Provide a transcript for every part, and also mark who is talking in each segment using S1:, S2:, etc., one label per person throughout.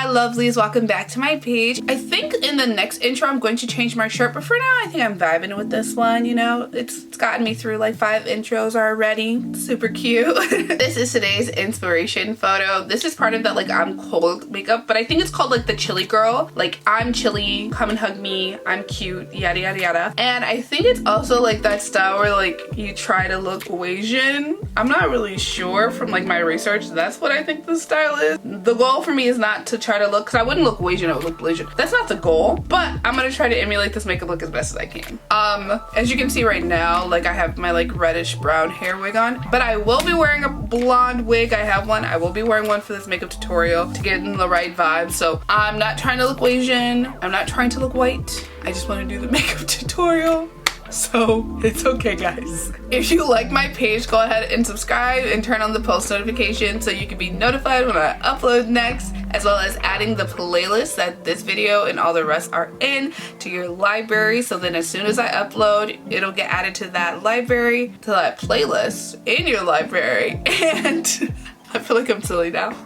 S1: Hi lovelies, welcome back to my page. I think in the next intro I'm going to change my shirt, but for now I think I'm vibing with this one, you know. It's gotten me through like 5 intros already. Super cute. This is today's inspiration photo. This is part of that like I'm cold makeup, but I think it's called like the chilly girl. Like I'm chilly, come and hug me, I'm cute, yada yada yada. And I think it's also like that style where like you try to look Asian. I'm not really sure from like my research. That's what I think the style is. The goal for me is not to try to look, because I wouldn't look Asian, I would look Asian. That's not the goal, but I'm gonna try to emulate this makeup look as best as I can. As you can see right now, like I have my like reddish brown hair wig on, but I will be wearing a blonde wig. I have one. I will be wearing one for this makeup tutorial to get in the right vibe. So I'm not trying to look Asian. I'm not trying to look white. I just want to do the makeup tutorial. So it's okay, guys. If you like my page, go ahead and subscribe and turn on the post notifications so you can be notified when I upload next, as well as adding the playlist that this video and all the rest are in to your library. So then as soon as I upload, it'll get added to that library, to that playlist in your library. And I feel like I'm silly now.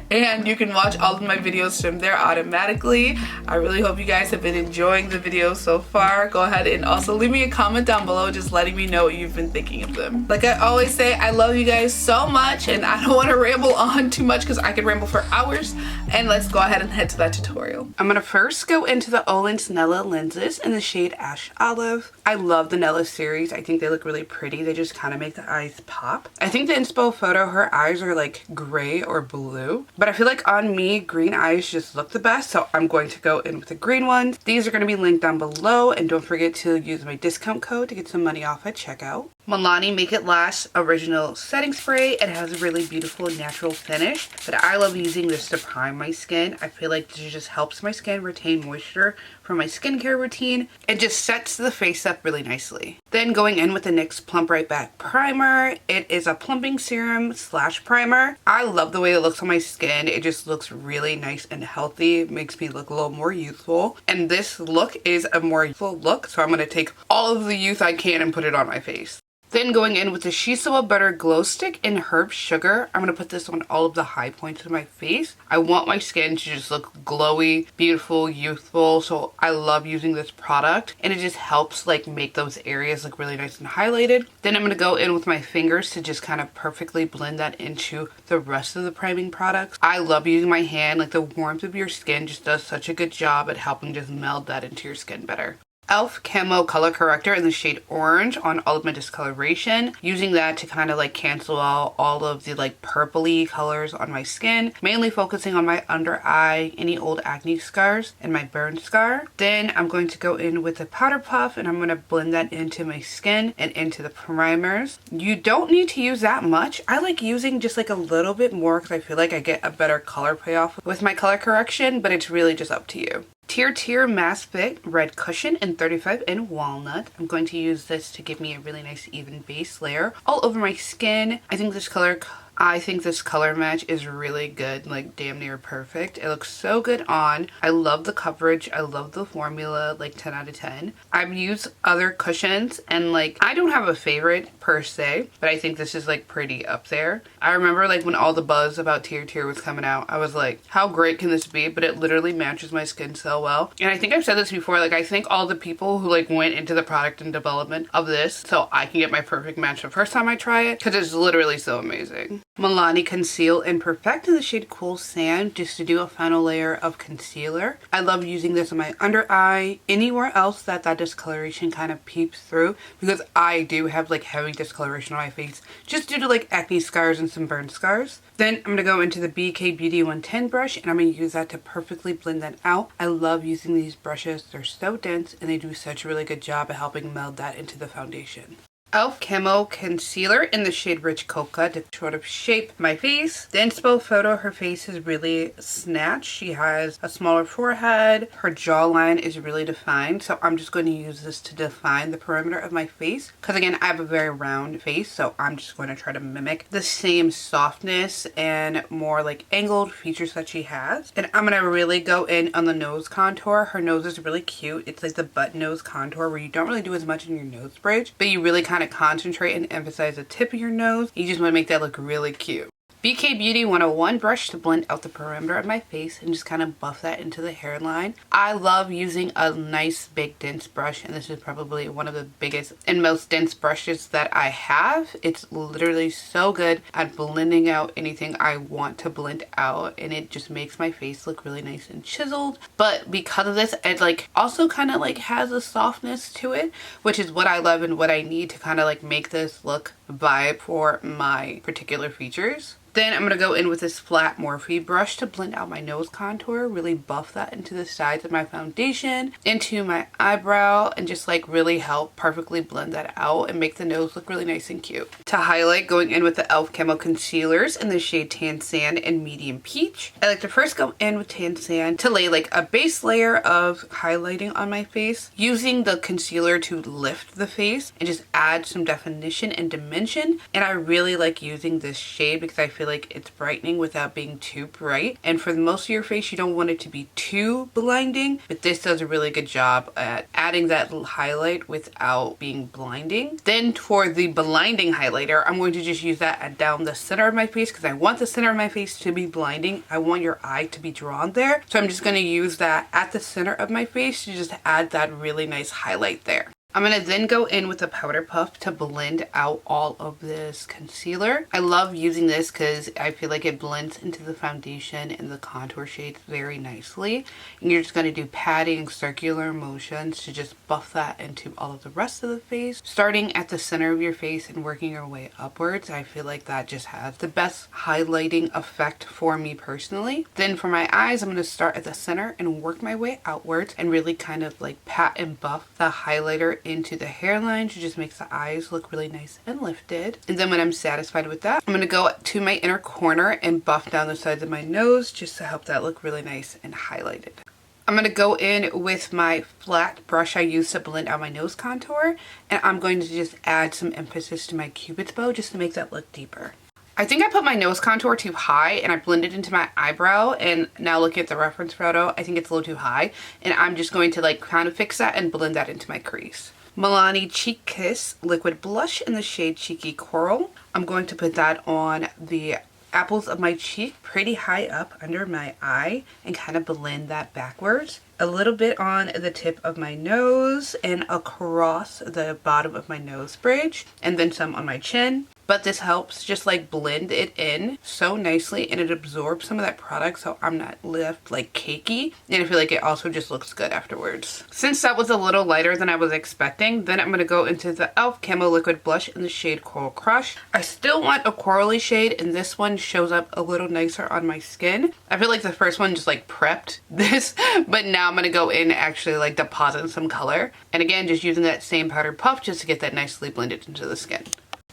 S1: And you can watch all of my videos from there automatically. I really hope you guys have been enjoying the video so far. Go ahead and also leave me a comment down below just letting me know what you've been thinking of them. Like I always say, I love you guys so much and I don't want to ramble on too much because I could ramble for hours. And let's go ahead and head to that tutorial. I'm gonna first go into the OLENS Nella lenses in the shade Ash Olive. I love the Nella series. I think they look really pretty. They just kind of make the eyes pop. I think the inspo photo, her eyes are like gray or blue. But I feel like on me, green eyes just look the best, so I'm going to go in with the green ones. These are going to be linked down below, and don't forget to use my discount code to get some money off at checkout. Milani Make It Last Original Setting Spray. It has a really beautiful natural finish, but I love using this to prime my skin. I feel like this just helps my skin retain moisture for my skincare routine. It just sets the face up really nicely. Then going in with the NYX Plump Right Back Primer. It is a plumping serum slash primer. I love the way it looks on my skin. It just looks really nice and healthy. It makes me look a little more youthful. And this look is a more youthful look, so I'm going to take all of the youth I can and put it on my face. Then going in with the Shisoa Butter Glow Stick in Herb Sugar. I'm going to put this on all of the high points of my face. I want my skin to just look glowy, beautiful, youthful. So I love using this product. And it just helps like make those areas look really nice and highlighted. Then I'm going to go in with my fingers to just kind of perfectly blend that into the rest of the priming products. I love using my hand. Like the warmth of your skin just does such a good job at helping just meld that into your skin better. e.l.f. Camo Color Corrector in the shade Orange on all of my discoloration. Using that to kind of like cancel out all of the like purpley colors on my skin. Mainly focusing on my under eye, any old acne scars, and my burn scar. Then I'm going to go in with a powder puff and I'm going to blend that into my skin and into the primers. You don't need to use that much. I like using just like a little bit more because I feel like I get a better color payoff with my color correction, but it's really just up to you. Tier Mass Fit Red Cushion in 35 in Walnut. I'm going to use this to give me a really nice even base layer all over my skin. I think this color match is really good, like damn near perfect. It looks so good on. I love the coverage. I love the formula, like 10 out of 10. I've used other cushions and like I don't have a favorite per se, but I think this is like pretty up there. I remember like when all the buzz about Tier was coming out, I was like, how great can this be? But it literally matches my skin so well. And I think I've said this before, like I think all the people who like went into the product and development of this so I can get my perfect match the first time I try it, because it's literally so amazing. Milani Conceal and Perfect in the shade Cool Sand, just to do a final layer of concealer. I love using this on my under eye, anywhere else that discoloration kind of peeps through, because I do have like heavy discoloration on my face just due to like acne scars and some burn scars. Then I'm going to go into the BK Beauty 110 brush and I'm going to use that to perfectly blend that out. I love using these brushes. They're so dense and they do such a really good job at helping meld that into the foundation. e.l.f. Camo Concealer in the shade Rich Coca to sort of shape my face. The inspo photo, her face is really snatched. She has a smaller forehead. Her jawline is really defined. So I'm just going to use this to define the perimeter of my face. Because again, I have a very round face. So I'm just going to try to mimic the same softness and more like angled features that she has. And I'm going to really go in on the nose contour. Her nose is really cute. It's like the butt nose contour where you don't really do as much in your nose bridge, but you really kind of concentrate and emphasize the tip of your nose. You just want to make that look really cute. BK Beauty 101 brush to blend out the perimeter of my face and just kind of buff that into the hairline. I love using a nice big dense brush, and this is probably one of the biggest and most dense brushes that I have. It's literally so good at blending out anything I want to blend out, and it just makes my face look really nice and chiseled. But because of this, it like also kind of like has a softness to it, which is what I love and what I need to kind of like make this look vibe for my particular features. Then I'm going to go in with this flat Morphe brush to blend out my nose contour, really buff that into the sides of my foundation, into my eyebrow, and just like really help perfectly blend that out and make the nose look really nice and cute. To highlight, going in with the e.l.f. Camo Concealers in the shade Tan Sand and Medium Peach. I like to first go in with Tan Sand to lay like a base layer of highlighting on my face, using the concealer to lift the face and just add some definition and dimension. And I really like using this shade because I feel like it's brightening without being too bright, and for most of your face you don't want it to be too blinding, but this does a really good job at adding that highlight without being blinding. Then for the blinding highlighter, I'm going to just use that down the center of my face because I want the center of my face to be blinding. I want your eye to be drawn there, so I'm just going to use that at the center of my face to just add that really nice highlight there. I'm going to then go in with a powder puff to blend out all of this concealer. I love using this because I feel like it blends into the foundation and the contour shades very nicely. And you're just going to do patting, circular motions to just buff that into all of the rest of the face. Starting at the center of your face and working your way upwards, I feel like that just has the best highlighting effect for me personally. Then for my eyes, I'm going to start at the center and work my way outwards and really kind of like pat and buff the highlighter into the hairline to just make the eyes look really nice and lifted. And then when I'm satisfied with that, I'm going to go to my inner corner and buff down the sides of my nose just to help that look really nice and highlighted. I'm going to go in with my flat brush I used to blend out my nose contour, and I'm going to just add some emphasis to my cupid's bow just to make that look deeper. I think I put my nose contour too high and I blended into my eyebrow, and now looking at the reference photo, I think it's a little too high, and I'm just going to like kind of fix that and blend that into my crease. Milani Cheek Kiss liquid blush in the shade Cheeky Coral. I'm going to put that on the apples of my cheek pretty high up under my eye and kind of blend that backwards. A little bit on the tip of my nose and across the bottom of my nose bridge, and then some on my chin. But this helps just like blend it in so nicely, and it absorbs some of that product so I'm not left like cakey, and I feel like it also just looks good afterwards. Since that was a little lighter than I was expecting, then I'm going to go into the e.l.f. Camo Liquid Blush in the shade Coral Crush. I still want a corally shade, and this one shows up a little nicer on my skin. I feel like the first one just like prepped this, but now I'm going to go in and actually like deposit some color. And again, just using that same powder puff just to get that nicely blended into the skin.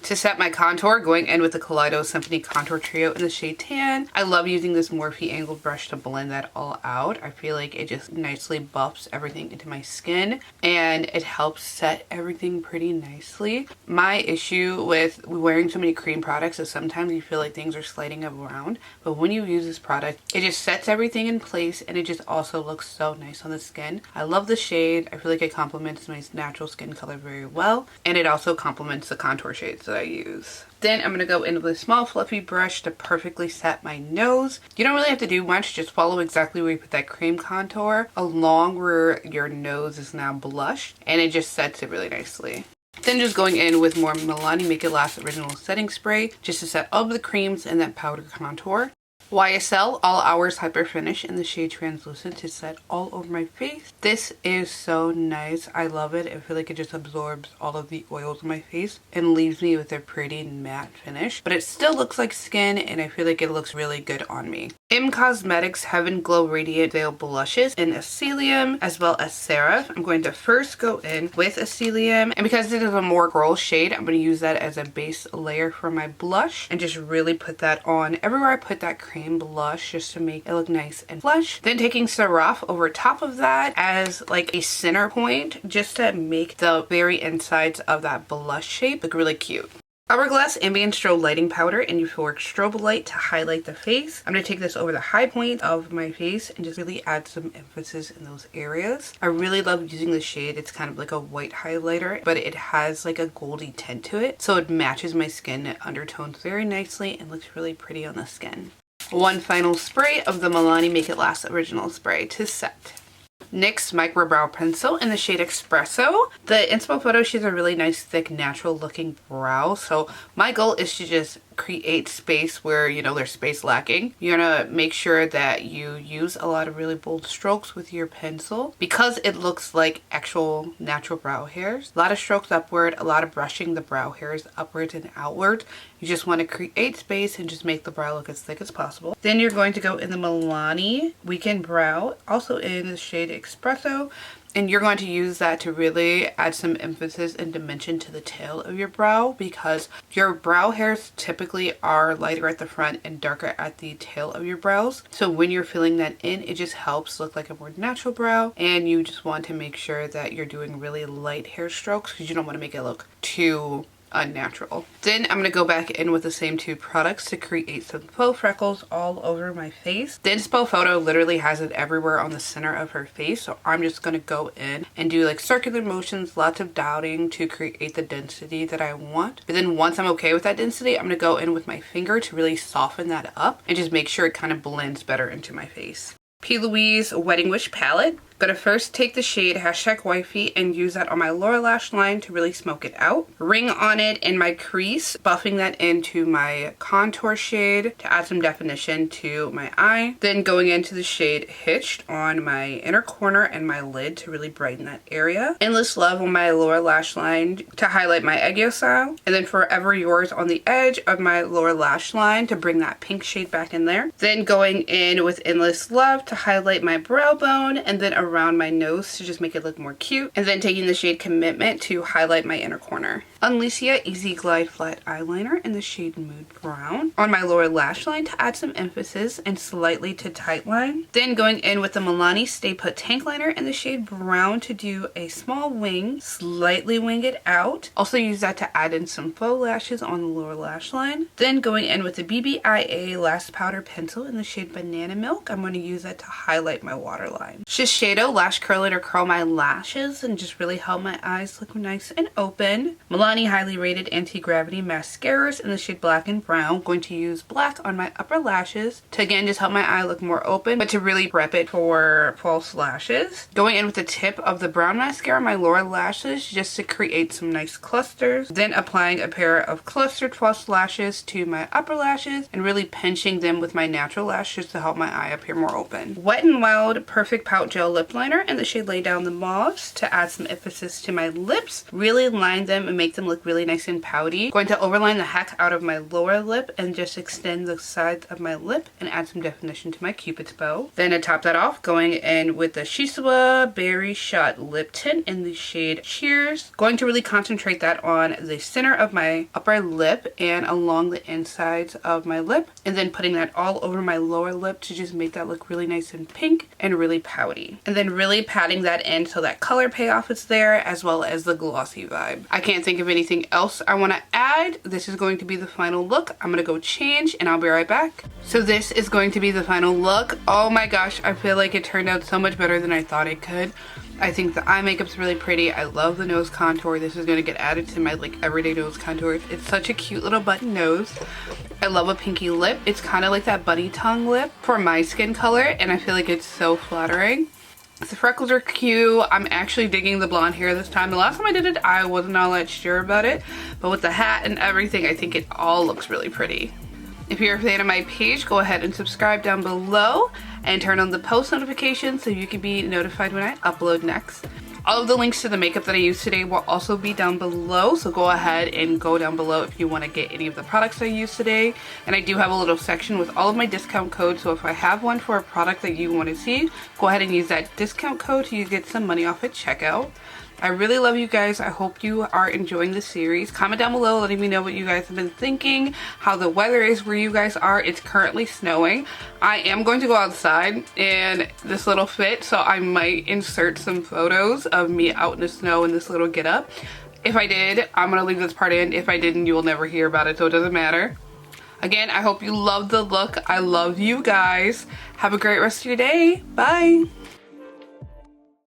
S1: To set my contour, going in with the Kaleido Symphony Contour Trio in the shade Tan. I love using this Morphe angled brush to blend that all out. I feel like it just nicely buffs everything into my skin, and it helps set everything pretty nicely. My issue with wearing so many cream products is sometimes you feel like things are sliding around, but when you use this product, it just sets everything in place, and it just also looks so nice on the skin. I love the shade. I feel like it complements my natural skin color very well, and it also complements the contour shades that I use. Then I'm going to go in with a small fluffy brush to perfectly set my nose. You don't really have to do much, just follow exactly where you put that cream contour along where your nose is now blushed, and it just sets it really nicely. Then just going in with more Milani Make It Last Original Setting Spray just to set all of the creams and that powder contour. YSL All Hours Hyper Finish in the shade Translucent to set all over my face. This is so nice. I love it. I feel like it just absorbs all of the oils on my face and leaves me with a pretty matte finish. But it still looks like skin, and I feel like it looks really good on me. M Cosmetics Heaven Glow Radiant Veil Blushes in Asylum as well as Seraph. I'm going to first go in with Asylum, and because it is a more girl shade, I'm going to use that as a base layer for my blush and just really put that on everywhere I put that cream blush just to make it look nice and flush. Then taking Seraph over top of that as like a center point just to make the very insides of that blush shape look really cute. Hourglass Ambient Strobe Lighting Powder in Euphoric Strobe Light to highlight the face. I'm going to take this over the high point of my face and just really add some emphasis in those areas. I really love using the shade. It's kind of like a white highlighter, but it has like a goldy tint to it. So it matches my skin undertones very nicely and looks really pretty on the skin. One final spray of the Milani Make It Last Original Spray to set. NYX Micro Brow Pencil in the shade Espresso. The inspo photo, she has a really nice, thick, natural looking brow. So my goal is to just create space where, you know, there's space lacking. You're gonna make sure that you use a lot of really bold strokes with your pencil because it looks like actual natural brow hairs. A lot of strokes upward, a lot of brushing the brow hairs upwards and outward. You just want to create space and just make the brow look as thick as possible. Then you're going to go in the Milani Weekend Brow, also in the shade Espresso. And you're going to use that to really add some emphasis and dimension to the tail of your brow because your brow hairs typically are lighter at the front and darker at the tail of your brows. So when you're filling that in, it just helps look like a more natural brow, and you just want to make sure that you're doing really light hair strokes because you don't want to make it look too unnatural. Then I'm going to go back in with the same two products to create some faux freckles all over my face. The inspo photo literally has it everywhere on the center of her face, so I'm just going to go in and do like circular motions, lots of dotting to create the density that I want. But then once I'm okay with that density, I'm going to go in with my finger to really soften that up and just make sure it kind of blends better into my face. P. Louise Wedding Wish palette. Gonna first take the shade #Wifey and use that on my lower lash line to really smoke it out. Ring on it in my crease, buffing that into my contour shade to add some definition to my eye. Then going into the shade Hitched on my inner corner and my lid to really brighten that area. Endless Love on my lower lash line to highlight my Eggio style. And then Forever Yours on the edge of my lower lash line to bring that pink shade back in there. Then going in with Endless Love to highlight my brow bone and then around my nose to just make it look more cute, and then taking the shade Commitment to highlight my inner corner. Unlecia Easy Glide Flat Eyeliner in the shade Mood Brown on my lower lash line to add some emphasis and slightly to tight line. Then going in with the Milani Stay Put Tank Liner in the shade Brown to do a small wing, slightly wing it out. Also use that to add in some faux lashes on the lower lash line. Then going in with the BBIA Lash Powder Pencil in the shade Banana Milk. I'm going to use that to highlight my waterline. Shiseido Lash Curler to curl my lashes and just really help my eyes look nice and open. Milani Highly Rated Anti-Gravity Mascaras in the shade Black and Brown. Going to use black on my upper lashes to again just help my eye look more open, but to really prep it for false lashes. Going in with the tip of the brown mascara on my lower lashes just to create some nice clusters. Then applying a pair of clustered false lashes to my upper lashes and really pinching them with my natural lashes to help my eye appear more open. Wet n Wild Perfect Pout Gel Lip Liner in the shade Lay Down the Mauves to add some emphasis to my lips. Really line them and make them look really nice and pouty. Going to overline the heck out of my lower lip and just extend the sides of my lip and add some definition to my Cupid's bow. Then to top that off, going in with the Shiseido Berry Shot Lip Tint in the shade Cheers. Going to really concentrate that on the center of my upper lip and along the insides of my lip, and then putting that all over my lower lip to just make that look really nice and pink and really pouty. And then really patting that in so that color payoff is there as well as the glossy vibe. I can't think of anything else I want to add. This is going to be the final look. I'm gonna go change and I'll be right back. So this is going to be the final look. Oh my gosh, I feel like it turned out so much better than I thought it could. I think the eye makeup's really pretty. I love the nose contour. This is going to get added to my like everyday nose contour. It's such a cute little button nose. I love a pinky lip. It's kind of like that bunny tongue lip for my skin color, and I feel like it's so flattering. The freckles are cute. I'm actually digging the blonde hair this time. The last time I did it, I wasn't all that sure about it, but with the hat and everything, I think it all looks really pretty. If you're a fan of my page, go ahead and subscribe down below and turn on the post notifications so you can be notified when I upload next. All of the links to the makeup that I used today will also be down below, so go ahead and go down below if you want to get any of the products I used today. And I do have a little section with all of my discount codes, so if I have one for a product that you want to see, go ahead and use that discount code to get some money off at checkout. I really love you guys. I hope you are enjoying the series. Comment down below letting me know what you guys have been thinking, how the weather is where you guys are. It's currently snowing. I am going to go outside in this little fit, so I might insert some photos of me out in the snow in this little get up. If I did, I'm gonna leave this part in. If I didn't, you will never hear about it, so it doesn't matter. Again, I hope you love the look. I love you guys. Have a great rest of your day. Bye.